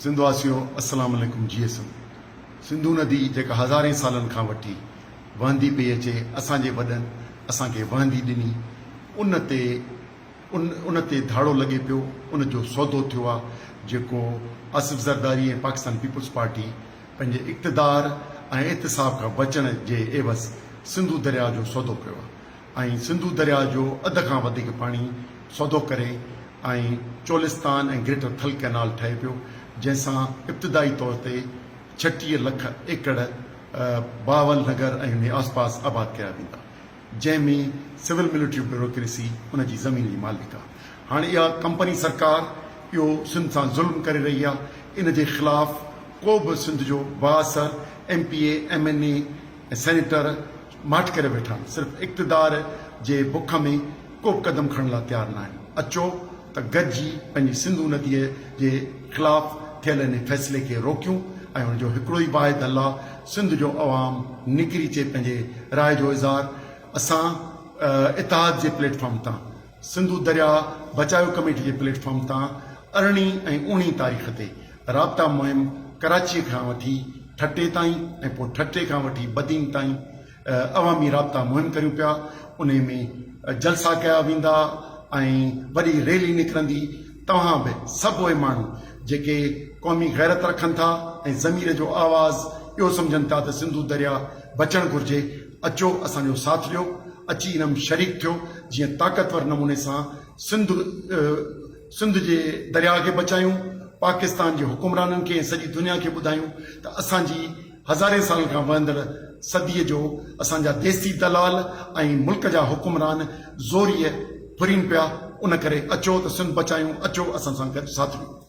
सिंधवासियों अस्सलाम वालेकुम जीएसएम। सिंधु नदी जेका हज़ारे सालन खां वठी वहंदी पई अचे, असांजे वॾनि असांखे वहंदी ॾिनी, उन ते धाड़ो लॻे पियो, उन जो सौदो थियो आहे जेको आसिफ ज़रदारी ऐं पाकिस्तान पीपल्स पार्टी पंहिंजे इक़्तिदार ऐं इतिसाब खां बचण जे एवज़ सिंधु दरिया जो सौदो कयो आहे ऐं सिंधु दरिया जो अध खां वधीक पाणी सौदो करे ऐं चोलिस्तान ऐं ग्रेटर थल कैनाल ठहे पियो, जंहिंसां इब्तिदाई तौर ते 36 लख एकड़ बावल नगर ऐं उन आसपास आबाद कया वेंदा, जंहिंमें सिविल मिलिट्री ब्यूरोक्रेसी उन जी ज़मीन जी मालिक आहे। हाणे इहा कंपनी सरकार इहो सिंध सां ज़ुल्म करे रही आहे। इन जे ख़िलाफ़ को बि सिंध जो बाअसर MPA MNA ऐं सेनेटर माठ करे वेठा आहिनि, सिर्फ़ु इक़्तिदार जे बुख में को बि क़दम खणण लाइ तयारु न आहिनि। अचो त गॾिजी पंहिंजी सिंधु नदीअ जे ख़िलाफ़ थियल इन फ़ैसिले खे रोकियूं ऐं हुनजो हिकिड़ो ई वाहिद हल आहे, सिंध जो अवाम निकिरी अचे पंहिंजे राय जो इज़हार। असां इतिहाद जे प्लेटफॉर्म तां, सिंधु दरिया बचायो कमेटी जे प्लेटफॉर्म तां 18 ऐं 19 तारीख़ ते राब्ता मुहिम कराची खां वठी ठटे ताईं ऐं पोइ ठटे खां वठी बदीन ताईं अवामी राब्ता मुहिम करियूं पिया। उन में जलसा कया वेंदा ऐं वॾी रैली निकिरंदी। तव्हां बि सभु उहे माण्हू जेके क़ौमी गैरत रखनि था ऐं ज़मीर जो आवाज़ इहो सम्झनि था त सिंधु दरिया बचणु घुरिजे, अचो असांजो साथ ॾियो, अची इन में शरीक थियो, जीअं ताक़तवर नमूने सां सिंध जे दरिया खे बचायूं, पाकिस्तान जे हुकुमराननि खे ऐं सॼी दुनिया खे ॿुधायूं त असांजी हज़ारे साल खां वहंदड़ सदीअ जो असांजा देसी दलाल ऐं मुल्क जा हुकुमरान ज़ोरीअ फुरीन पिया। उन करे अचो त सिंध बचायूं, अचो असां सां गॾु साथ ॾियो।